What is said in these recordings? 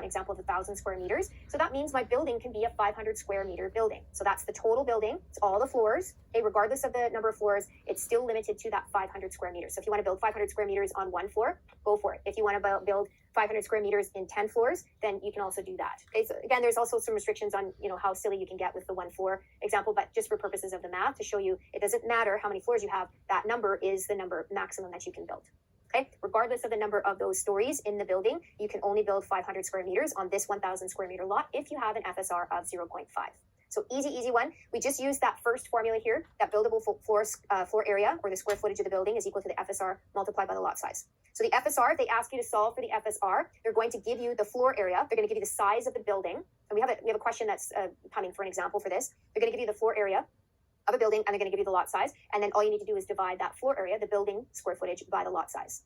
example of 1,000 square meters. So that means my building can be a 500 square meter building. So that's the total building. It's all the floors. Okay, regardless of the number of floors, it's still limited to that 500 square meters. So if you want to build 500 square meters on one floor, go for it. If you want to build 500 square meters in 10 floors, then you can also do that. Okay, so again, there's also some restrictions on, how silly you can get with the one floor example, but just for purposes of the math, to show you it doesn't matter how many floors you have, that number is the number maximum that you can build. Okay, regardless of the number of those stories in the building, you can only build 500 square meters on this 1,000 square meter lot if you have an FSR of 0.5. So easy one. We just use that first formula here, that buildable floor area, or the square footage of the building, is equal to the FSR multiplied by the lot size. So the FSR, if they ask you to solve for the FSR, they're going to give you the floor area. They're going to give you the size of the building. And we have a question that's coming for an example for this. They're going to give you the floor area of a building, and they're going to give you the lot size. And then all you need to do is divide that floor area, the building square footage, by the lot size.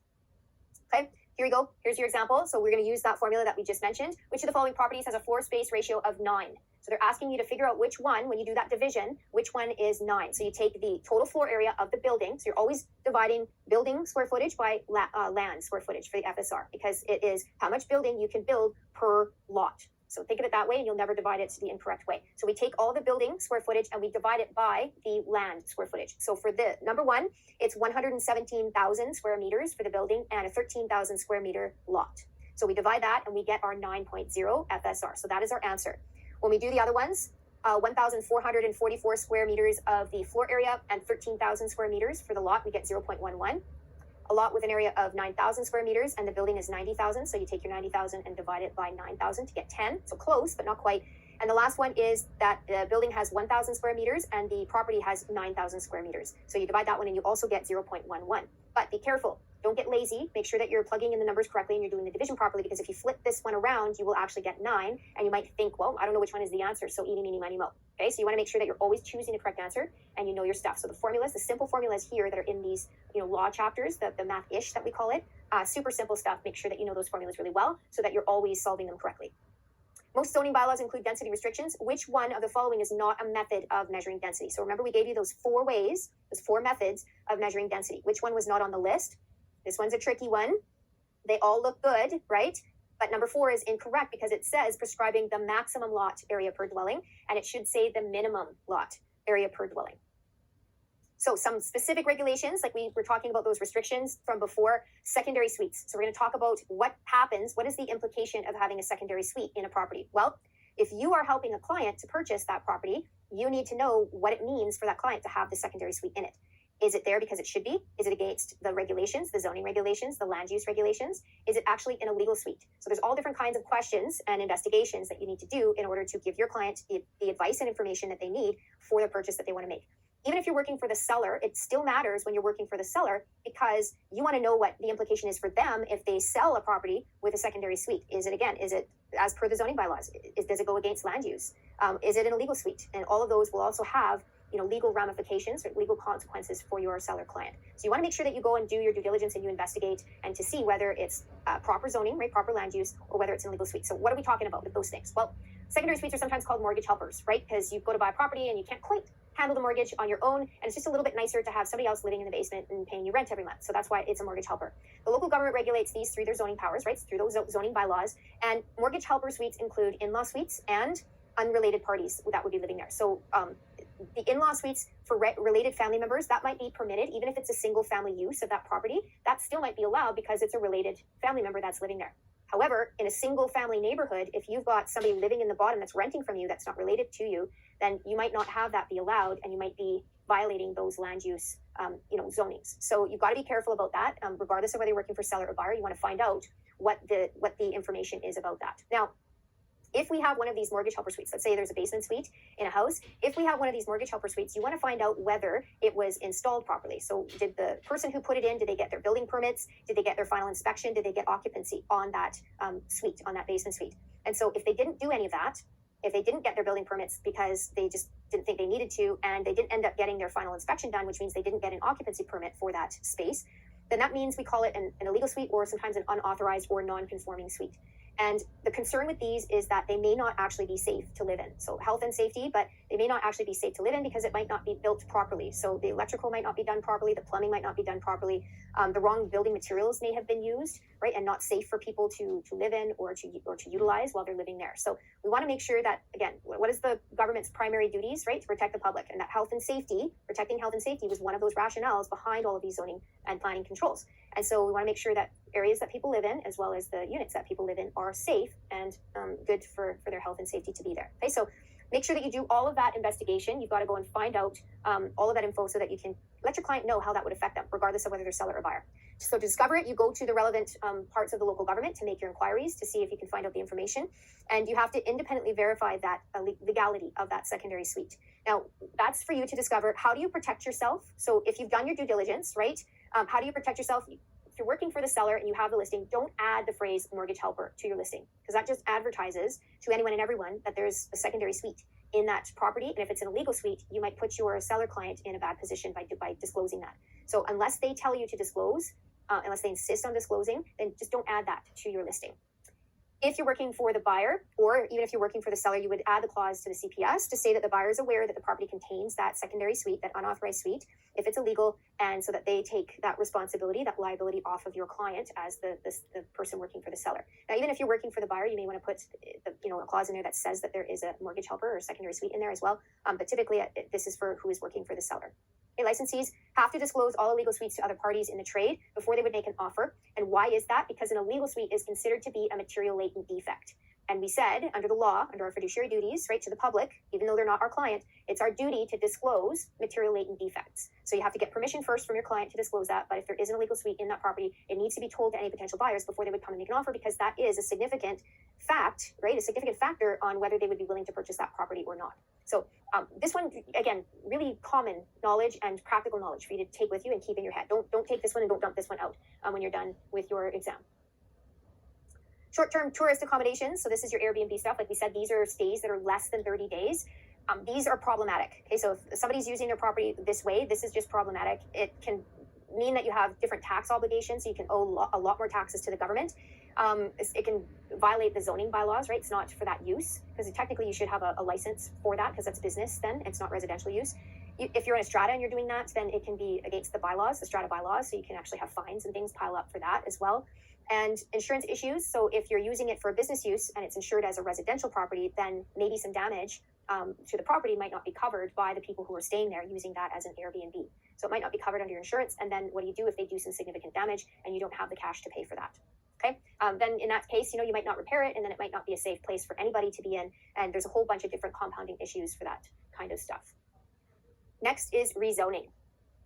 Okay, here we go. Here's your example. So we're going to use that formula that we just mentioned. Which of the following properties has a floor space ratio of 9? So they're asking you to figure out which one, when you do that division, which one is 9. So you take the total floor area of the building. So you're always dividing building square footage by land square footage for the FSR, because it is how much building you can build per lot. So think of it that way, and you'll never divide it the incorrect way. So we take all the building square footage and we divide it by the land square footage. So for the number one, it's 117,000 square meters for the building and a 13,000 square meter lot. So we divide that and we get our 9.0 FSR. So that is our answer. When we do the other ones, 1,444 square meters of the floor area and 13,000 square meters for the lot, we get 0.11. A lot with an area of 9,000 square meters and the building is 90,000. So you take your 90,000 and divide it by 9,000 to get 10. So close, but not quite. And the last one is that the building has 1,000 square meters and the property has 9,000 square meters. So you divide that one and you also get 0.11. But be careful. Don't get lazy. Make sure that you're plugging in the numbers correctly and you're doing the division properly, because if you flip this one around, you will actually get 9. And you might think, well, I don't know which one is the answer. So eeny, meeny, miny, mo. Okay, so you want to make sure that you're always choosing the correct answer and you know your stuff. So the formulas, the simple formulas here that are in these, law chapters, the math-ish that we call it, super simple stuff. Make sure that you know those formulas really well so that you're always solving them correctly. Most zoning bylaws include density restrictions. Which one of the following is not a method of measuring density? So remember, we gave you those 4 ways, those 4 methods of measuring density. Which one was not on the list? This one's a tricky one. They all look good, right? But number 4 is incorrect because it says prescribing the maximum lot area per dwelling, and it should say the minimum lot area per dwelling. So some specific regulations, like we were talking about those restrictions from before, secondary suites. So we're going to talk about what happens, what is the implication of having a secondary suite in a property? Well, if you are helping a client to purchase that property, you need to know what it means for that client to have the secondary suite in it. Is it there because it should be? Is it against the regulations, the zoning regulations, the land use regulations? Is it actually in a legal suite? So there's all different kinds of questions and investigations that you need to do in order to give your client the advice and information that they need for the purchase that they want to make. Even if you're working for the seller, it still matters when you're working for the seller, because you want to know what the implication is for them if they sell a property with a secondary suite. Is it as per the zoning bylaws? Does it go against land use? Is it in a legal suite? And all of those will also have legal ramifications or legal consequences for your seller client. So you want to make sure that you go and do your due diligence and you investigate and to see whether it's proper zoning, right, proper land use, or whether it's in a legal suite. So what are we talking about with those things? Well, secondary suites are sometimes called mortgage helpers, right? Because you go to buy a property and you can't quite handle the mortgage on your own, and it's just a little bit nicer to have somebody else living in the basement and paying you rent every month. So that's why it's a mortgage helper. The local government regulates these through their zoning powers, right? Through those zoning bylaws. And mortgage helper suites include in-law suites and unrelated parties that would be living there. So the in-law suites for related family members, that might be permitted, even if it's a single family use of that property, that still might be allowed because it's a related family member that's living there. However, in a single family neighborhood, if you've got somebody living in the bottom that's renting from you that's not related to you, then you might not have that be allowed, and you might be violating those land use zonings. So you've got to be careful about that. Regardless of whether you're working for seller or buyer, you want to find out what the information is about that. Now, if we have one of these mortgage helper suites, let's say there's a basement suite in a house. If we have one of these mortgage helper suites, you want to find out whether it was installed properly. So did the person who put it in, did they get their building permits? Did they get their final inspection? Did they get occupancy on that suite, on that basement suite? And so if they didn't do any of that, if they didn't get their building permits because they just didn't think they needed to, and they didn't end up getting their final inspection done, which means they didn't get an occupancy permit for that space, then that means we call it an illegal suite, or sometimes an unauthorized or non-conforming suite. And the concern with these is that they may not actually be safe to live in. So health and safety, but they may not actually be safe to live in because it might not be built properly. So the electrical might not be done properly, the plumbing might not be done properly, the wrong building materials may have been used, right, and not safe for people to live in or to utilize while they're living there. So we want to make sure that, again, what is the government's primary duties, right, to protect the public, and that health and safety, protecting health and safety was one of those rationales behind all of these zoning and planning controls. And so we want to make sure that areas that people live in, as well as the units that people live in, are safe and good for their health and safety to be there. Okay, so make sure that you do all of that investigation. You've got to go and find out all of that info so that you can let your client know how that would affect them, regardless of whether they're seller or buyer. So to discover it, you go to the relevant parts of the local government to make your inquiries to see if you can find out the information. And you have to independently verify that legality of that secondary suite. Now, that's for you to discover. How do you protect yourself? So if you've done your due diligence, right, how do you protect yourself? If you're working for the seller and you have the listing, don't add the phrase mortgage helper to your listing, because that just advertises to anyone and everyone that there's a secondary suite in that property. And if it's an illegal suite, you might put your seller client in a bad position by disclosing that. So unless they tell you to disclose, unless they insist on disclosing, then just don't add that to your listing. If you're working for the buyer, or even if you're working for the seller, you would add the clause to the CPS to say that the buyer is aware that the property contains that secondary suite, that unauthorized suite, if it's illegal, and so that they take that responsibility, that liability off of your client as the person working for the seller. Now, even if you're working for the buyer, you may want to put a clause in there that says that there is a mortgage helper or secondary suite in there as well. But typically, this is for who is working for the seller. Okay, licensees have to disclose all illegal suites to other parties in the trade before they would make an offer. And why is that? Because an illegal suite is considered to be a material latent defect. And we said, under the law, under our fiduciary duties, right, to the public, even though they're not our client, it's our duty to disclose material latent defects. So you have to get permission first from your client to disclose that. But if there is an illegal suite in that property, it needs to be told to any potential buyers before they would come and make an offer, because that is a significant fact, right, a significant factor on whether they would be willing to purchase that property or not. So this one, again, really common knowledge and practical knowledge for you to take with you and keep in your head. Don't take this one and don't dump this one out when you're done with your exam. Short-term tourist accommodations. So this is your Airbnb stuff. Like we said, these are stays that are less than 30 days. These are problematic. Okay, so if somebody's using their property this way, this is just problematic. It can mean that you have different tax obligations, so you can owe a lot more taxes to the government. It can violate the zoning bylaws, right? It's not for that use, because technically you should have a license for that, because that's business then, it's not residential use. If you're in a strata and you're doing that, then it can be against the bylaws, the strata bylaws, so you can actually have fines and things pile up for that as well. And insurance issues, so if you're using it for a business use and it's insured as a residential property, then maybe some damage to the property might not be covered by the people who are staying there using that as an Airbnb. So it might not be covered under your insurance, and then what do you do if they do some significant damage and you don't have the cash to pay for that? Okay, then in that case, you might not repair it, and then it might not be a safe place for anybody to be in, and there's a whole bunch of different compounding issues for that kind of stuff. Next is rezoning.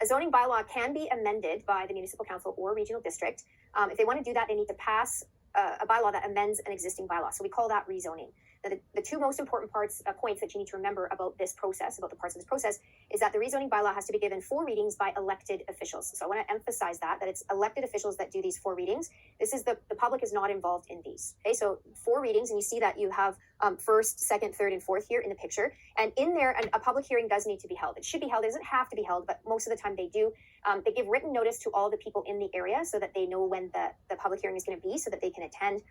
A zoning bylaw can be amended by the municipal council or regional district. If they want to do that, they need to pass a bylaw that amends an existing bylaw. So we call that rezoning. Now, the two most important points that you need to remember about this process, about the parts of this process, is that the rezoning bylaw has to be given 4 readings by elected officials. So I want to emphasize that it's elected officials that do these 4 readings. This is the public is not involved in these. Okay, so 4 readings, and you see that you have first, second, third, and fourth here in the picture. And in there, a public hearing does need to be held. It should be held. It doesn't have to be held, but most of the time they do. They give written notice to all the people in the area so that they know when the public hearing is going to be, so that they can attend.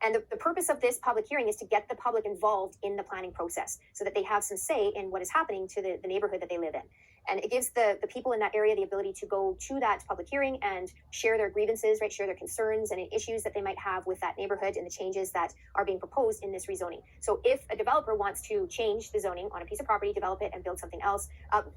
And the purpose of this public hearing is to get the public involved in the planning process so that they have some say in what is happening to the neighborhood that they live in. And it gives the people in that area the ability to go to that public hearing and share their grievances, right? Share their concerns and issues that they might have with that neighborhood and the changes that are being proposed in this rezoning. So if a developer wants to change the zoning on a piece of property, develop it and build something else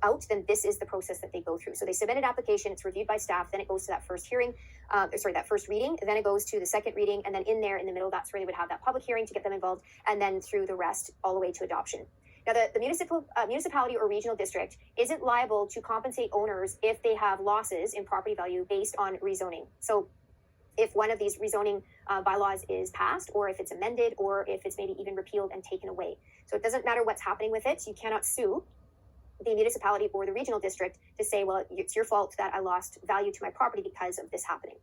out, then this is the process that they go through. So they submit an application, it's reviewed by staff, then it goes to that first hearing, that first reading, then it goes to the second reading, and then in there in the middle, that's where they would have that public hearing to get them involved, and then through the rest all the way to adoption. Now, the municipality or regional district isn't liable to compensate owners if they have losses in property value based on rezoning. So if one of these rezoning bylaws is passed, or if it's amended, or if it's maybe even repealed and taken away. So it doesn't matter what's happening with it. You cannot sue the municipality or the regional district to say, well, it's your fault that I lost value to my property because of this happening.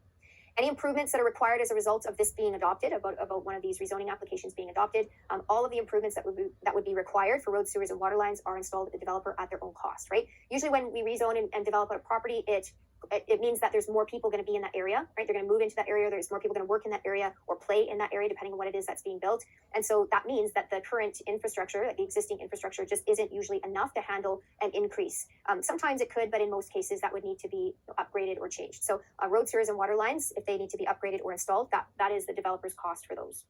Any improvements that are required as a result of this being adopted, about one of these rezoning applications being adopted, all of the improvements that would be required for road, sewers, and water lines are installed at the developer at their own cost, right? Usually when we rezone and develop a property, it it means that there's more people going to be in that area, right? They're going to move into that area. There's more people going to work in that area or play in that area, depending on what it is that's being built. And so that means that the current infrastructure, like the existing infrastructure, just isn't usually enough to handle an increase. Sometimes it could, but in most cases that would need to be upgraded or changed. So road, sewers, and water lines, if they need to be upgraded or installed, that is the developer's cost for those.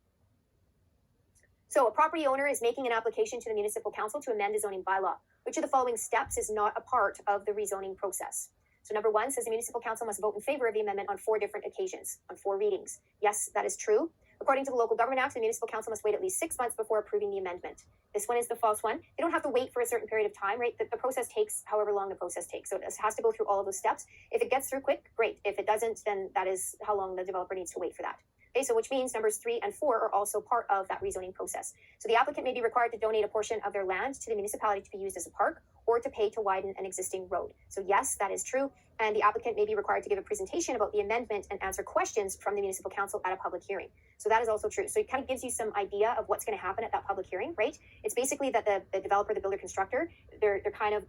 So a property owner is making an application to the municipal council to amend a zoning bylaw. Which of the following steps is not a part of the rezoning process? So number one says the municipal council must vote in favor of the amendment on 4 different occasions, on 4 readings. Yes, that is true. According to the Local Government Act, the municipal council must wait at least 6 months before approving the amendment. This one is the false one. They don't have to wait for a certain period of time, right? The process takes however long the process takes. So it has to go through all of those steps. If it gets through quick, great. If it doesn't, then that is how long the developer needs to wait for that. Okay, so which means numbers 3 and 4 are also part of that rezoning process. So the applicant may be required to donate a portion of their land to the municipality to be used as a park or to pay to widen an existing road. So yes, that is true. And the applicant may be required to give a presentation about the amendment and answer questions from the municipal council at a public hearing. So that is also true. So it kind of gives you some idea of what's going to happen at that public hearing, right? It's basically that the developer, the builder, constructor, they're kind of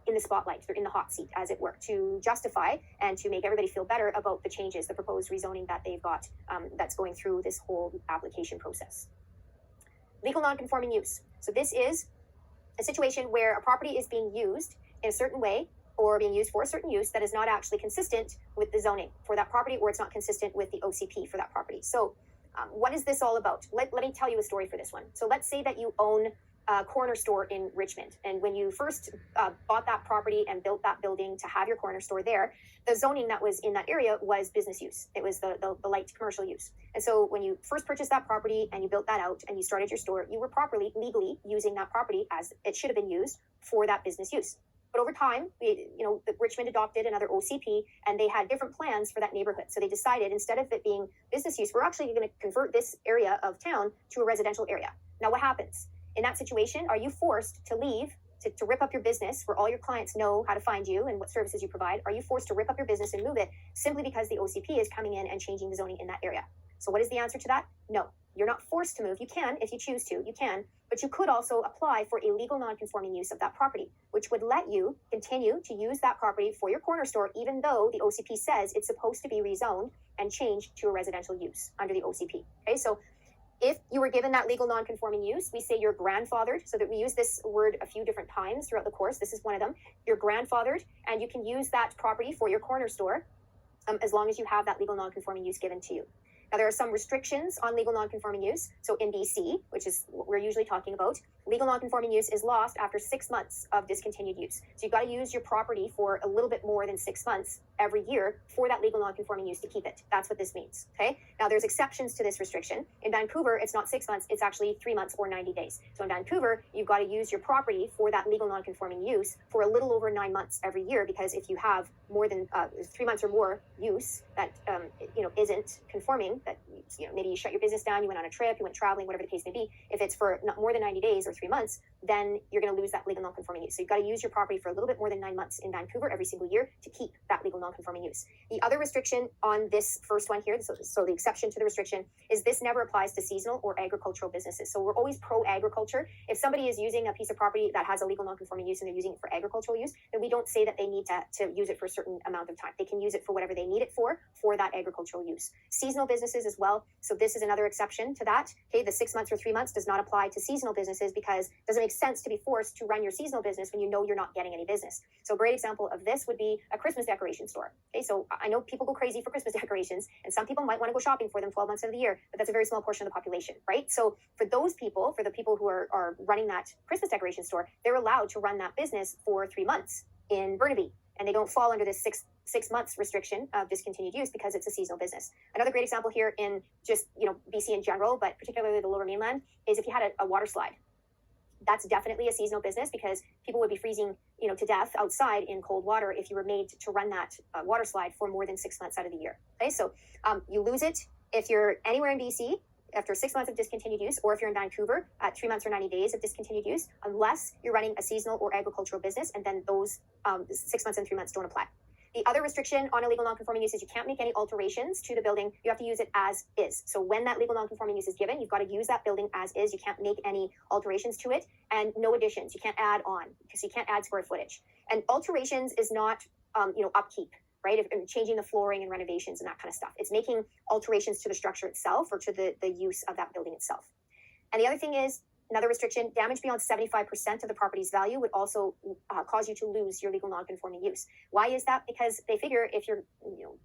in the spotlight. They're in the hot seat, as it were, to justify and to make everybody feel better about the changes, the proposed rezoning that they've got that's going through this whole application process. Legal non-conforming use. So this is a situation where a property is being used in a certain way or being used for a certain use that is not actually consistent with the zoning for that property, or it's not consistent with the OCP for that property. So what is this all about? Let me tell you a story for this one. So let's say that you own a corner store in Richmond. And when you first bought that property and built that building to have your corner store there, the zoning that was in that area was business use. It was the light commercial use. And so when you first purchased that property and you built that out and you started your store, you were properly, legally using that property as it should have been used for that business use. But over time, Richmond adopted another OCP and they had different plans for that neighborhood. So they decided, instead of it being business use, we're actually going to convert this area of town to a residential area. Now, what happens? In that situation, are you forced to leave, to rip up your business where all your clients know how to find you and what services you provide? Are you forced to rip up your business and move it simply because the OCP is coming in and changing the zoning in that area? So what is the answer to that? No, you're not forced to move. You can, if you choose to, you can, but you could also apply for a legal non-conforming use of that property, which would let you continue to use that property for your corner store, even though the OCP says it's supposed to be rezoned and changed to a residential use under the OCP. Okay, so if you were given that legal non-conforming use, we say you're grandfathered, so that we use this word a few different times throughout the course. This is one of them. You're grandfathered, and you can use that property for your corner store as long as you have that legal non-conforming use given to you. Now, there are some restrictions on legal non-conforming use. So in BC, which is what we're usually talking about, legal non-conforming use is lost after 6 months of discontinued use. So you've got to use your property for a little bit more than 6 months every year for that legal non-conforming use to keep it. That's what this means, okay? Now, there's exceptions to this restriction. In Vancouver, it's not 6 months, it's actually 3 months or 90 days. So in Vancouver, you've got to use your property for that legal non-conforming use for a little over 9 months every year, because if you have more than 3 months or more use that, isn't conforming, that, maybe you shut your business down, you went on a trip, you went traveling, whatever the case may be, if it's for not more than 90 days or 3 months, then you're going to lose that legal non-conforming use. So you've got to use your property for a little bit more than 9 months in Vancouver every single year to keep that legal non-conforming use. The other restriction on this first one here, so the exception to the restriction, is this never applies to seasonal or agricultural businesses. So we're always pro-agriculture. If somebody is using a piece of property that has a legal non-conforming use and they're using it for agricultural use, then we don't say that they need to use it for a certain amount of time. They can use it for whatever they need it for that agricultural use. Seasonal businesses as well. So this is another exception to that. Okay, the 6 months or 3 months does not apply to seasonal businesses, because it doesn't make sense to be forced to run your seasonal business when you know you're not getting any business. So a great example of this would be a Christmas decoration store. Okay, so I know people go crazy for Christmas decorations, and some people might want to go shopping for them 12 months of the year, but that's a very small portion of the population, right? So for those people, for the people who are running that Christmas decoration store, they're allowed to run that business for 3 months in Burnaby, and they don't fall under this six months restriction of discontinued use because it's a seasonal business. Another great example here in just, BC in general, but particularly the Lower Mainland, is if you had a water slide. That's definitely a seasonal business, because people would be freezing, to death outside in cold water if you were made to run that water slide for more than 6 months out of the year. Okay, so you lose it if you're anywhere in BC after 6 months of discontinued use, or if you're in Vancouver at 3 months or 90 days of discontinued use, unless you're running a seasonal or agricultural business, and then those 6 months and 3 months don't apply. The other restriction on a legal non-conforming use is you can't make any alterations to the building. You have to use it as is. So when that legal non-conforming use is given, you've got to use that building as is. You can't make any alterations to it, and no additions. You can't add on, because you can't add square footage. And alterations is not, upkeep, right? Changing the flooring and renovations and that kind of stuff. It's making alterations to the structure itself or to the use of that building itself. And the other thing is, another restriction, damage beyond 75% of the property's value would also cause you to lose your legal non-conforming use. Why is that? Because they figure if your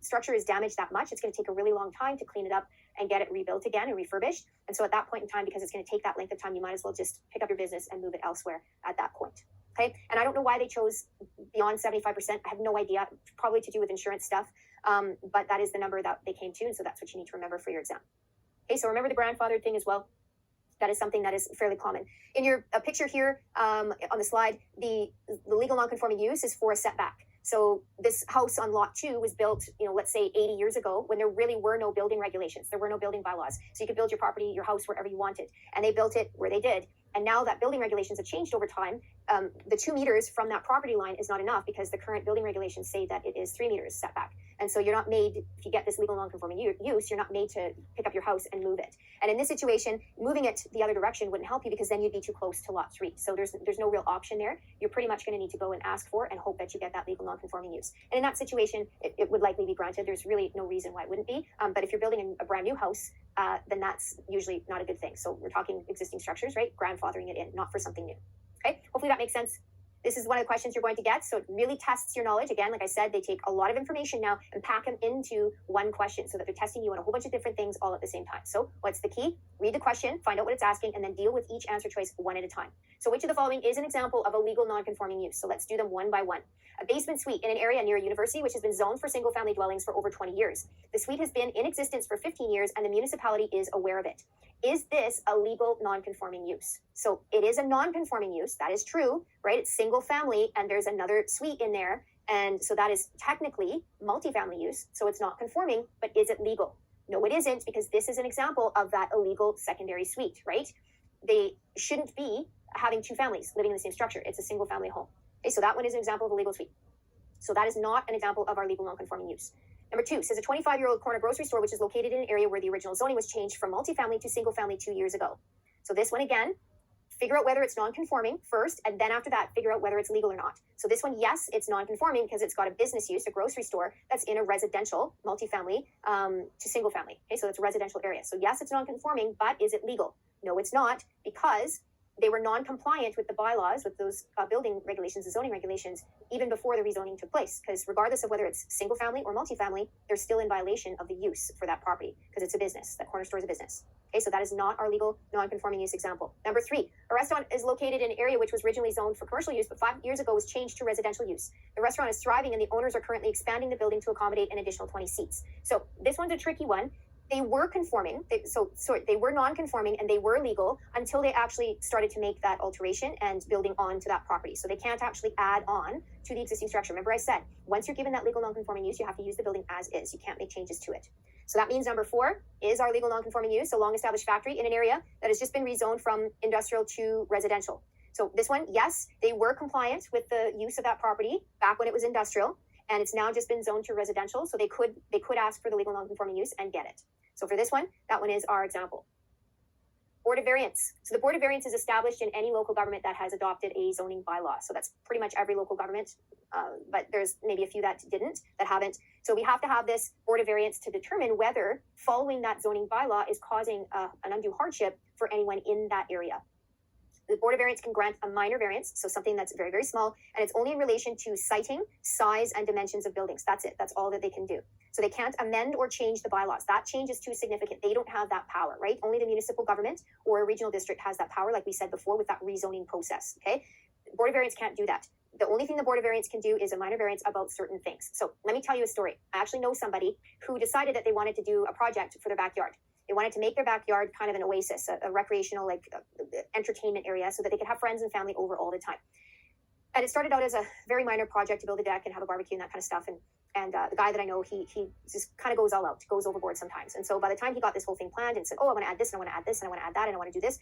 structure is damaged that much, it's going to take a really long time to clean it up and get it rebuilt again and refurbished. And so at that point in time, because it's going to take that length of time, you might as well just pick up your business and move it elsewhere at that point. Okay. And I don't know why they chose beyond 75%. I have no idea, probably to do with insurance stuff. But that is the number that they came to. And so that's what you need to remember for your exam. Okay. So remember the grandfathered thing as well. That is something that is fairly common. In your picture here on the slide, the legal non-conforming use is for a setback. So this house on lot 2 was built, let's say 80 years ago when there really were no building regulations. There were no building bylaws. So you could build your property, your house, wherever you wanted. And they built it where they did. And now that building regulations have changed over time, the 2 meters from that property line is not enough because the current building regulations say that it is 3 meters setback. And so you're not made, if you get this legal non-conforming use, you're not made to pick up your house and move it. And in this situation, moving it the other direction wouldn't help you because then you'd be too close to lot 3. So there's no real option there. You're pretty much going to need to go and ask for and hope that you get that legal non-conforming use. And in that situation, it would likely be granted. There's really no reason why it wouldn't be. But if you're building a brand new house, then that's usually not a good thing. So we're talking existing structures, right? Grandfathering it in, not for something new. Okay, hopefully that makes sense. This is one of the questions you're going to get. So it really tests your knowledge. Again, like I said, they take a lot of information now and pack them into one question so that they're testing you on a whole bunch of different things all at the same time. So what's the key? Read the question, find out what it's asking, and then deal with each answer choice one at a time. So which of the following is an example of a legal non-conforming use? So let's do them one by one. A basement suite in an area near a university which has been zoned for single-family dwellings for over 20 years. The suite has been in existence for 15 years and the municipality is aware of it. Is this a legal non-conforming use? So it is a non-conforming use. That is true, right? It's single family and there's another suite in there. And so that is technically multifamily use. So it's not conforming, but is it legal? No, it isn't, because this is an example of that illegal secondary suite, right? They shouldn't be having 2 families living in the same structure. It's a single family home. Okay, so that one is an example of a legal suite. So that is not an example of our legal non-conforming use. Number 2 says a 25-year-old corner grocery store, which is located in an area where the original zoning was changed from multifamily to single family 2 years ago. So this one again, figure out whether it's non-conforming first, and then after that, figure out whether it's legal or not. So this one, yes, it's non-conforming because it's got a business use, a grocery store that's in a residential multifamily to single family. Okay, so it's a residential area. So yes, it's non-conforming, but is it legal? No, it's not, because they were non-compliant with the bylaws, with those building regulations, the zoning regulations, even before the rezoning took place. Because regardless of whether it's single family or multifamily, they're still in violation of the use for that property because it's a business. That corner store is a business. Okay, so that is not our legal non-conforming use example. Number 3, a restaurant is located in an area which was originally zoned for commercial use, but 5 years ago was changed to residential use. The restaurant is thriving and the owners are currently expanding the building to accommodate an additional 20 seats. So this one's a tricky one. They were conforming, they were non-conforming and they were legal until they actually started to make that alteration and building onto that property. So they can't actually add on to the existing structure. Remember I said, once you're given that legal non-conforming use, you have to use the building as is. You can't make changes to it. So that means number 4 is our legal non-conforming use, a long-established factory in an area that has just been rezoned from industrial to residential. So this one, yes, they were compliant with the use of that property back when it was industrial, and it's now just been zoned to residential. So they could ask for the legal non-conforming use and get it. So for this one, that one is our example. Board of Variance. So the Board of Variance is established in any local government that has adopted a zoning bylaw. So that's pretty much every local government, but there's maybe a few that haven't. So we have to have this Board of Variance to determine whether following that zoning bylaw is causing an undue hardship for anyone in that area. The Board of Variance can grant a minor variance, so something that's very, very small, and it's only in relation to siting, size, and dimensions of buildings. That's it. That's all that they can do. So they can't amend or change the bylaws. That change is too significant. They don't have that power, right? Only the municipal government or a regional district has that power, like we said before, with that rezoning process, okay? Board of Variance can't do that. The only thing the Board of Variance can do is a minor variance about certain things. So let me tell you a story. I actually know somebody who decided that they wanted to do a project for their backyard. They wanted to make their backyard kind of an oasis, a recreational, entertainment area so that they could have friends and family over all the time. And it started out as a very minor project to build a deck and have a barbecue and that kind of stuff. And the guy that I know, he just kind of goes all out, goes overboard sometimes. And so by the time he got this whole thing planned and said, oh, I want to add this and I want to add this and I want to add that and I want to do this,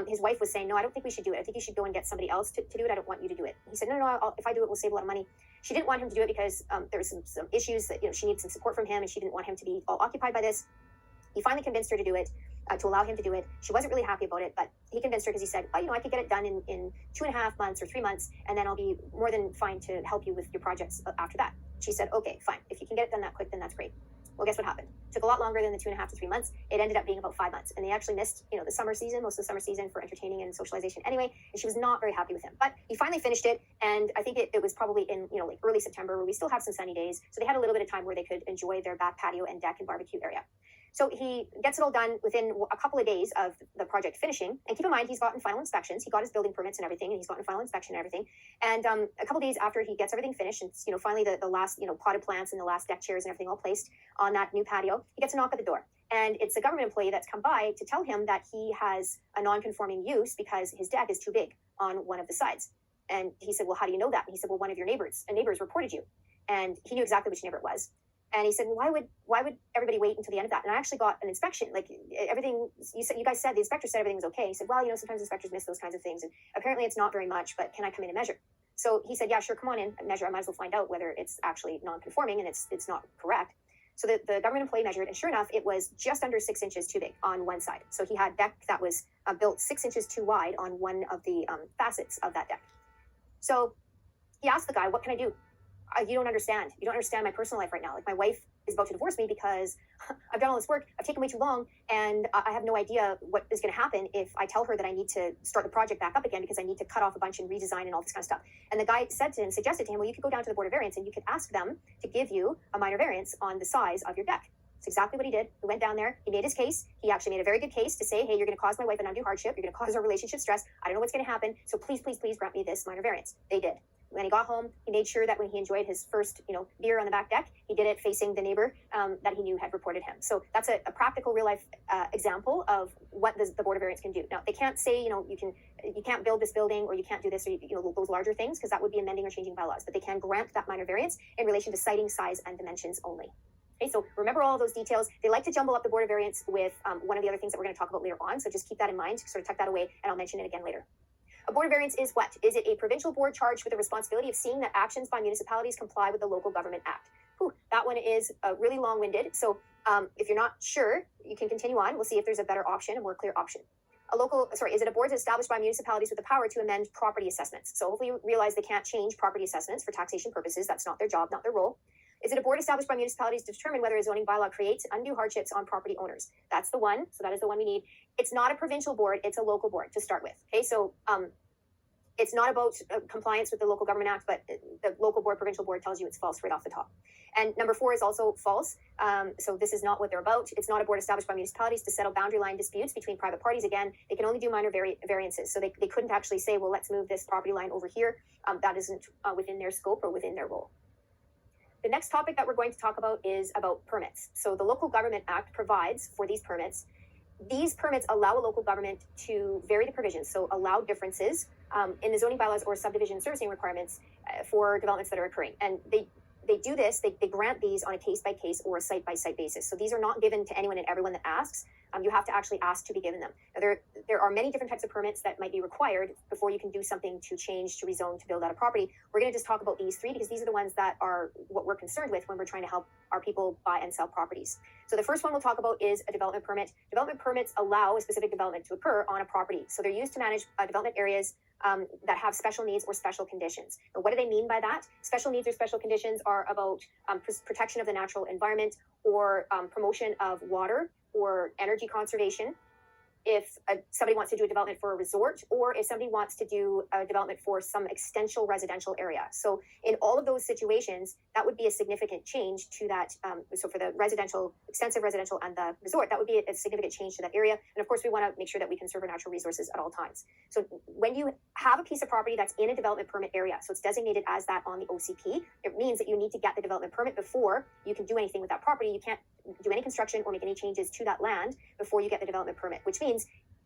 his wife was saying, no, I don't think we should do it. I think you should go and get somebody else to do it. I don't want you to do it. He said, no, if I do it, we'll save a lot of money. She didn't want him to do it because there was some issues that, she needed some support from him and she didn't want him to be all occupied by this. He finally convinced her to do it, to allow him to do it. She wasn't really happy about it, but he convinced her because he said, oh, I could get it done in 2.5 months or 3 months, and then I'll be more than fine to help you with your projects after that. She said, okay, fine. If you can get it done that quick, then that's great. Well, guess what happened? It took a lot longer than the 2.5 to 3 months. It ended up being about 5 months. And they actually missed, the summer season, most of the summer season for entertaining and socialization anyway. And she was not very happy with him. But he finally finished it. And I think it was probably in, like early September, where we still have some sunny days. So they had a little bit of time where they could enjoy their back patio and deck and barbecue area. So he gets it all done within a couple of days of the project finishing. And keep in mind, he's gotten final inspections. He got his building permits and everything, and he's gotten final inspection and everything. And a couple of days after he gets everything finished, and finally the last potted plants and the last deck chairs and everything all placed on that new patio, he gets a knock at the door. And it's a government employee that's come by to tell him that he has a non-conforming use because his deck is too big on one of the sides. And he said, well, how do you know that? And he said, well, one of your neighbors reported you. And he knew exactly which neighbor it was. And he said, well, why would everybody wait until the end of that? And I actually got an inspection, like everything you guys said, the inspector said everything was okay. He said, well, sometimes inspectors miss those kinds of things. And apparently it's not very much, but can I come in and measure? So he said, yeah, sure, come on in and measure. I might as well find out whether it's actually non-conforming and it's not correct. So the government employee measured, and sure enough, it was just under 6 inches too big on one side. So he had deck that was built 6 inches too wide on one of the facets of that deck. So he asked the guy, what can I do? You don't understand. You don't understand my personal life right now. Like, my wife is about to divorce me because I've done all this work. I've taken way too long, and I have no idea what is going to happen if I tell her that I need to start the project back up again because I need to cut off a bunch and redesign and all this kind of stuff. And the guy suggested to him, well, you could go down to the Board of Variance and you could ask them to give you a minor variance on the size of your deck. That's exactly what he did. He went down there. He made his case. He actually made a very good case to say, hey, you're going to cause my wife an undue hardship. You're going to cause our relationship stress. I don't know what's going to happen. So please, please, please grant me this minor variance. They did. When he got home, he made sure that when he enjoyed his first, beer on the back deck, he did it facing the neighbor that he knew had reported him. So that's a practical, real life example of what the Board of Variance can do. Now, they can't say, you can't build this building or you can't do this or those larger things, because that would be amending or changing bylaws. But they can grant that minor variance in relation to siting, size, and dimensions only. Okay, so remember all those details. They like to jumble up the Board of Variance with one of the other things that we're going to talk about later on. So just keep that in mind, sort of tuck that away, and I'll mention it again later. A Board of Variance is what? Is it a provincial board charged with the responsibility of seeing that actions by municipalities comply with the Local Government Act? Whew, that one is really long-winded. So if you're not sure, you can continue on. We'll see if there's a better option, a more clear option. Is it a board established by municipalities with the power to amend property assessments? So hopefully you realize they can't change property assessments for taxation purposes. That's not their job, not their role. Is it a board established by municipalities to determine whether a zoning bylaw creates undue hardships on property owners? That's the one. So that is the one we need. It's not a provincial board. It's a local board to start with. Okay, so it's not about compliance with the Local Government Act, but the local board, provincial board tells you it's false right off the top. And number 4 is also false. So this is not what they're about. It's not a board established by municipalities to settle boundary line disputes between private parties. Again, they can only do minor variances. So they couldn't actually say, well, let's move this property line over here. That isn't within their scope or within their role. The next topic that we're going to talk about is about permits. So the Local Government Act provides for these permits. These permits allow a local government to vary the provisions, so allow differences in the zoning bylaws or subdivision servicing requirements for developments that are occurring. And they do this, they grant these on a case-by-case or a site-by-site basis. So these are not given to anyone and everyone that asks. You have to actually ask to be given them. Now, there are many different types of permits that might be required before you can do something to change, to rezone, to build out a property. We're going to just talk about these 3 because these are the ones that are what we're concerned with when we're trying to help our people buy and sell properties. So the first one we'll talk about is a development permit. Development permits allow a specific development to occur on a property. So they're used to manage development areas that have special needs or special conditions. Now, what do they mean by that? Special needs or special conditions are about protection of the natural environment or promotion of water or energy conservation. If somebody wants to do a development for a resort, or if somebody wants to do a development for some extensional residential area. So in all of those situations, that would be a significant change to that. So for the residential, extensive residential and the resort, that would be a significant change to that area. And of course, we want to make sure that we conserve our natural resources at all times. So when you have a piece of property that's in a development permit area, so it's designated as that on the OCP, it means that you need to get the development permit before you can do anything with that property. You can't do any construction or make any changes to that land before you get the development permit, which means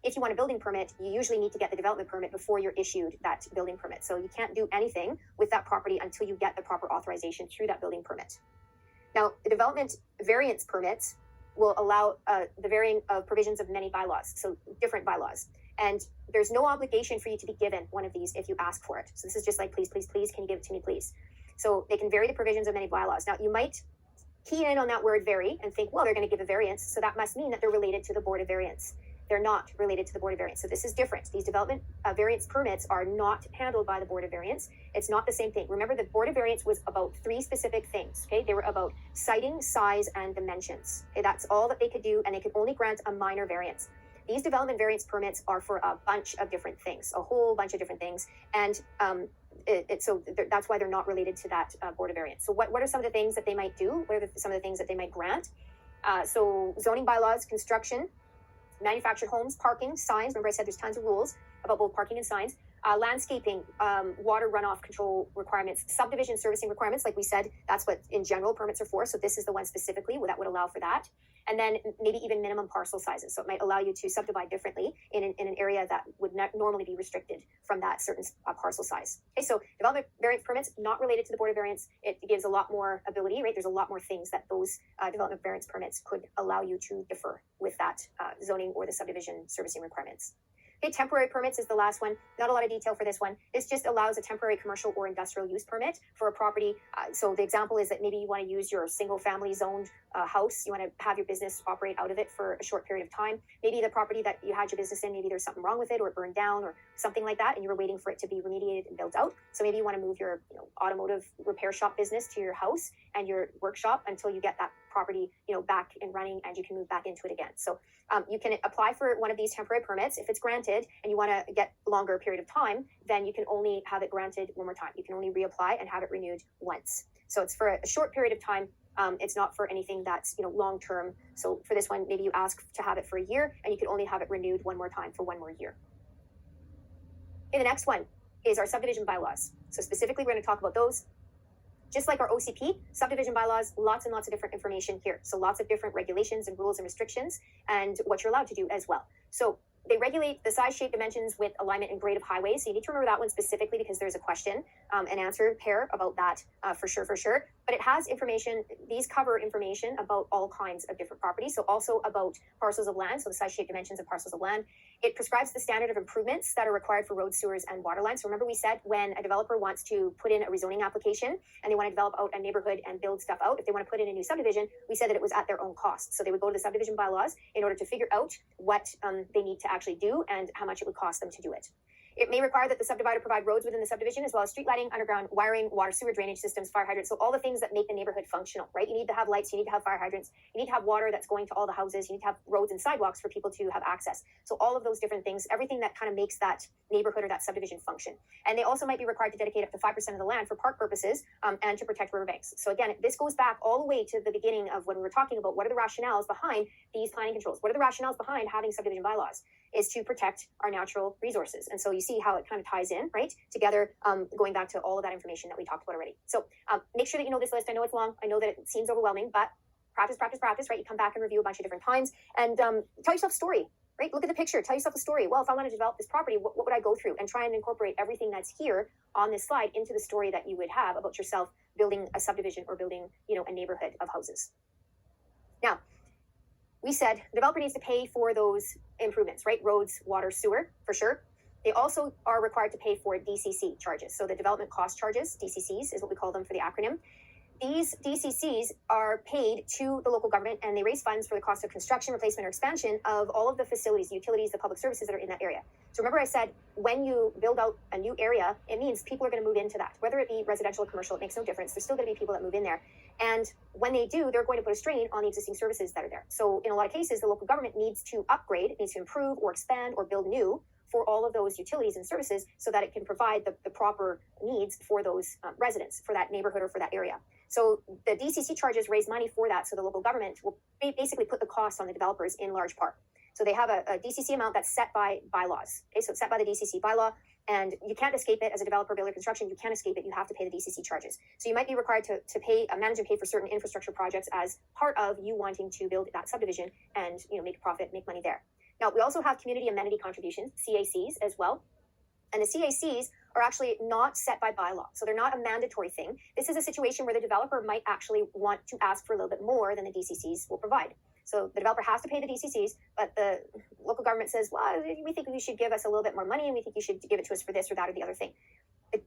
if you want a building permit, you usually need to get the development permit before you're issued that building permit. So you can't do anything with that property until you get the proper authorization through that building permit. Now, the development variance permits will allow the varying of provisions of many bylaws, so different bylaws. And there's no obligation for you to be given one of these if you ask for it. So this is just like, please, please, please, can you give it to me, please? So they can vary the provisions of many bylaws. Now, you might key in on that word vary and think, well, they're going to give a variance, so that must mean that they're related to the Board of Variance. they're not related to the Board of Variance. So this is different. These development variance permits are not handled by the Board of Variance. It's not the same thing. Remember, the Board of Variance was about 3 specific things, okay? They were about siting, size, and dimensions. Okay, that's all that they could do, and they could only grant a minor variance. These development variance permits are for a bunch of different things, a whole bunch of different things, and so that's why they're not related to that Board of Variance. So what are some of the things that they might do? What are some of the things that they might grant? So zoning bylaws, construction, manufactured homes, parking, signs. Remember I said there's tons of rules about both parking and signs. Landscaping, water runoff control requirements, subdivision servicing requirements. Like we said, that's what in general permits are for. So this is the one specifically that would allow for that. And then maybe even minimum parcel sizes. So it might allow you to subdivide differently in an area that would not normally be restricted from that certain parcel size. Okay, so development variance permits, not related to the Board of Variance. It gives a lot more ability, right? There's a lot more things that those development variance permits could allow you to defer with that zoning or the subdivision servicing requirements. Okay, temporary permits is the last one. Not a lot of detail for this one. This just allows a temporary commercial or industrial use permit for a property. So the example is that maybe you want to use your single family zoned house. You want to have your business operate out of it for a short period of time. Maybe the property that you had your business in, maybe there's something wrong with it or it burned down or something like that, and you were waiting for it to be remediated and built out. So maybe you want to move your automotive repair shop business to your house and your workshop until you get that property back and running and you can move back into it again. So you can apply for one of these temporary permits. If it's granted and you want to get a longer period of time, then you can only have it granted one more time. You can only reapply and have it renewed once. So it's for a short period of time. It's not for anything that's long term. So for this one, maybe you ask to have it for a year and you can only have it renewed one more time for one more year. And the next one is our subdivision bylaws. So specifically, we're going to talk about those. Just like our OCP, subdivision bylaws, lots and lots of different information here. So lots of different regulations and rules and restrictions and what you're allowed to do as well. So they regulate the size, shape, dimensions, width, alignment, and grade of highways. So you need to remember that one specifically because there's a question and answer pair about that for sure. But it has information. These cover information about all kinds of different properties. So also about parcels of land. So the size, shape, dimensions of parcels of land. It prescribes the standard of improvements that are required for roads, sewers, and water lines. So remember we said when a developer wants to put in a rezoning application and they want to develop out a neighborhood and build stuff out, if they want to put in a new subdivision, we said that it was at their own cost. So they would go to the subdivision bylaws in order to figure out what they need to actually do and how much it would cost them to do it. It may require that the subdivider provide roads within the subdivision as well as street lighting, underground wiring, water, sewer, drainage systems, fire hydrants. So all the things that make the neighborhood functional, right? You need to have lights, you need to have fire hydrants, you need to have water that's going to all the houses, you need to have roads and sidewalks for people to have access. So all of those different things, everything that kind of makes that neighborhood or that subdivision function. And they also might be required to dedicate up to 5% of the land for park purposes and to protect riverbanks. So again, this goes back all the way to the beginning of when we were talking about what are the rationales behind these planning controls. What are the rationales behind having subdivision bylaws? Is to protect our natural resources. And so you see how it kind of ties in, right? Together, going back to all of that information that we talked about already. So make sure that you know this list. I know it's long. I know that it seems overwhelming, but practice, right? You come back and review a bunch of different times and tell yourself a story, right? Look at the picture, tell yourself a story. Well, if I want to develop this property, what would I go through? And try and incorporate everything that's here on this slide into the story that you would have about yourself building a subdivision or building, a neighborhood of houses. Now, we said the developer needs to pay for those improvements, right? Roads, water, sewer, for sure. They also are required to pay for DCC charges. So the development cost charges, DCCs is what we call them for the acronym. These DCCs are paid to the local government and they raise funds for the cost of construction, replacement, or expansion of all of the facilities, the utilities, the public services that are in that area. So remember I said, when you build out a new area, it means people are going to move into that. Whether it be residential or commercial, it makes no difference. There's still going to be people that move in there. And when they do, they're going to put a strain on the existing services that are there. So in a lot of cases, the local government needs to upgrade, needs to improve or expand or build new for all of those utilities and services so that it can provide the proper needs for those residents, for that neighborhood or for that area. So the DCC charges raise money for that, so the local government will basically put the cost on the developers in large part. So they have a DCC amount that's set by bylaws. Okay, so it's set by the DCC bylaw, and you can't escape it as a developer, builder, construction. You can't escape it. You have to pay the DCC charges. So you might be required to pay, manage and pay for certain infrastructure projects as part of you wanting to build that subdivision and make a profit, make money there. Now, we also have community amenity contributions, CACs, as well. And the CACs are actually not set by bylaw. So they're not a mandatory thing. This is a situation where the developer might actually want to ask for a little bit more than the DCCs will provide. So the developer has to pay the DCCs, but the local government says, well, we think you should give us a little bit more money and we think you should give it to us for this or that or the other thing.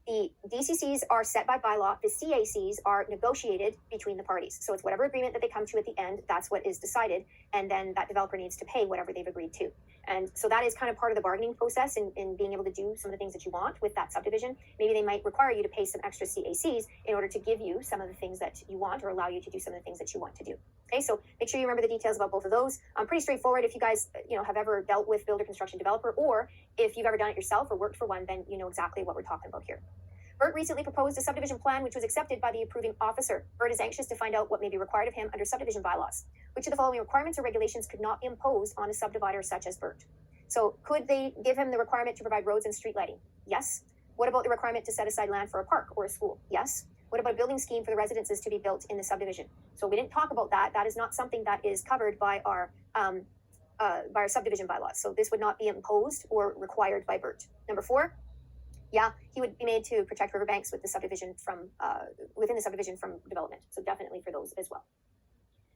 The DCCs are set by bylaw. The CACs are negotiated between the parties. So it's whatever agreement that they come to at the end, that's what is decided. And then that developer needs to pay whatever they've agreed to. And so that is kind of part of the bargaining process in being able to do some of the things that you want with that subdivision. Maybe they might require you to pay some extra CACs in order to give you some of the things that you want or allow you to do some of the things that you want to do. Okay, so make sure you remember the details about both of those. Pretty straightforward. If you guys, have ever dealt with builder, construction, developer, or if you've ever done it yourself or worked for one, then you know exactly what we're talking about here. Bert recently proposed a subdivision plan which was accepted by the approving officer. Bert is anxious to find out what may be required of him under subdivision bylaws. Which of the following requirements or regulations could not be imposed on a subdivider such as Bert? So could they give him the requirement to provide roads and street lighting? Yes. What about the requirement to set aside land for a park or a school? Yes. What about a building scheme for the residences to be built in the subdivision? So we didn't talk about that. That is not something that is covered by our subdivision bylaws. So this would not be imposed or required by Bert. Number 4, yeah, he would be made to protect riverbanks with the subdivision from within the subdivision from development. So definitely for those as well.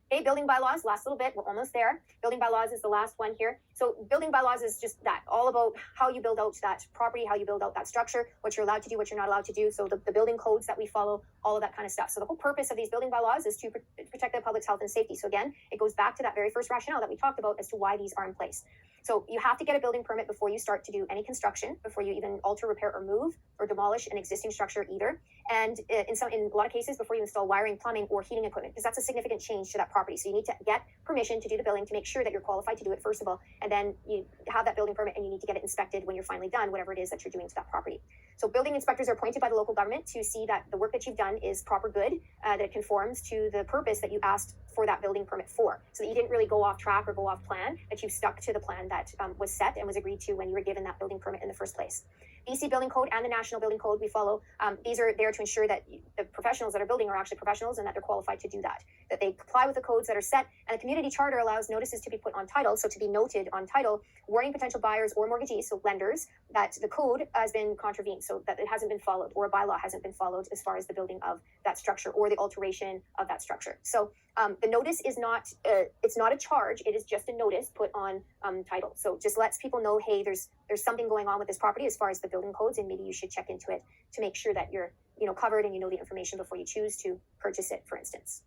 Okay, building bylaws, last little bit, we're almost there. Building bylaws is the last one here. So building bylaws is just that, all about how you build out that property, how you build out that structure, what you're allowed to do, what you're not allowed to do. So the building codes that we follow, all of that kind of stuff. So the whole purpose of these building bylaws is to protect the public's health and safety. So again, it goes back to that very first rationale that we talked about as to why these are in place. So you have to get a building permit before you start to do any construction, before you even alter, repair, or move, or demolish an existing structure either. And in a lot of cases, before you install wiring, plumbing, or heating equipment, because that's a significant change to that property. So you need to get permission to do the building to make sure that you're qualified to do it, first of all, and then you have that building permit and you need to get it inspected when you're finally done, whatever it is that you're doing to that property. So building inspectors are appointed by the local government to see that the work that you've done is proper good, that it conforms to the purpose that you asked for that building permit for, so that you didn't really go off track or go off plan, that you stuck to the plan that was set and was agreed to when you were given that building permit in the first place. BC Building Code and the National Building Code we follow, these are there to ensure that the professionals that are building are actually professionals and that they're qualified to do that they comply with the codes that are set. And the community charter allows notices to be put on title, so to be noted on title, warning potential buyers or mortgagees, so lenders, that the code has been contravened, so that it hasn't been followed or a bylaw hasn't been followed as far as the building of that structure or the alteration of that structure. So the notice is not, it's not a charge, it is just a notice put on title. So just lets people know, hey, there's something going on with this property as far as the building codes, and maybe you should check into it to make sure that you're covered and you know the information before you choose to purchase it, for instance.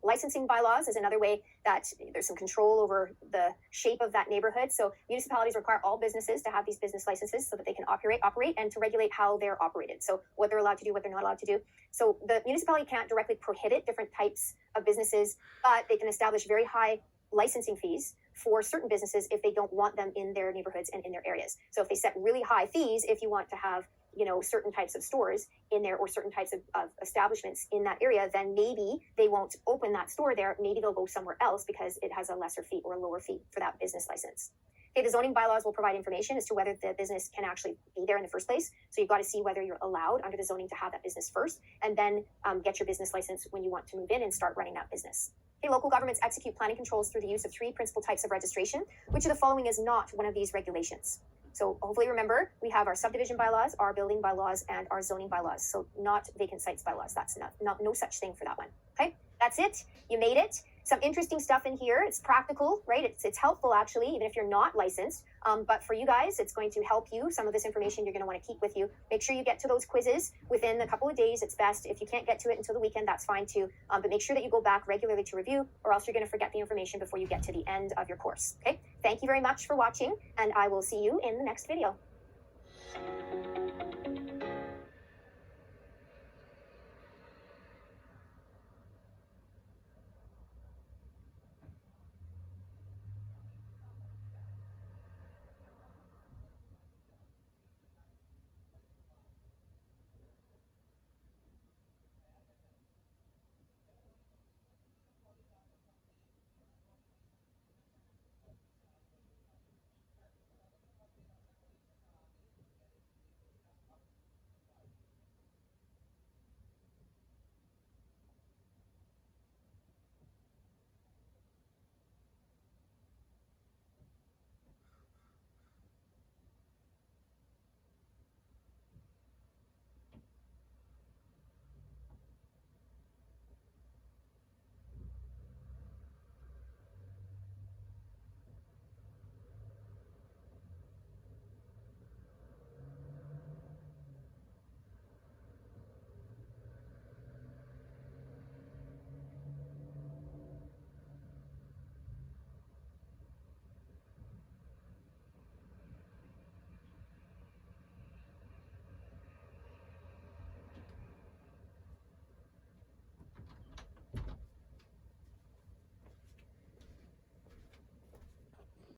Licensing bylaws is another way that there's some control over the shape of that neighborhood. So municipalities require all businesses to have these business licenses so that they can operate and to regulate how they're operated. So what they're allowed to do, what they're not allowed to do. So the municipality can't directly prohibit different types of businesses, but they can establish very high licensing fees for certain businesses if they don't want them in their neighborhoods and in their areas. So if they set really high fees, if you want to have certain types of stores in there or certain types of establishments in that area, then maybe they won't open that store there. Maybe they'll go somewhere else because it has a lesser fee or a lower fee for that business license. Okay, the zoning bylaws will provide information as to whether the business can actually be there in the first place. So you've got to see whether you're allowed under the zoning to have that business first, and then get your business license when you want to move in and start running that business. Okay, local governments execute planning controls through the use of 3 principal types of registration. Which of the following is not one of these regulations? So hopefully remember, we have our subdivision bylaws, our building bylaws, and our zoning bylaws. So not vacant sites bylaws. That's no such thing for that one. Okay, that's it. You made it. Some interesting stuff in here. It's practical, right? It's helpful actually, even if you're not licensed. But for you guys, it's going to help you. Some of this information you're going to want to keep with you. Make sure you get to those quizzes within a couple of days. It's best. If you can't get to it until the weekend, that's fine too. But make sure that you go back regularly to review, or else you're going to forget the information before you get to the end of your course. Okay. Thank you very much for watching, and I will see you in the next video.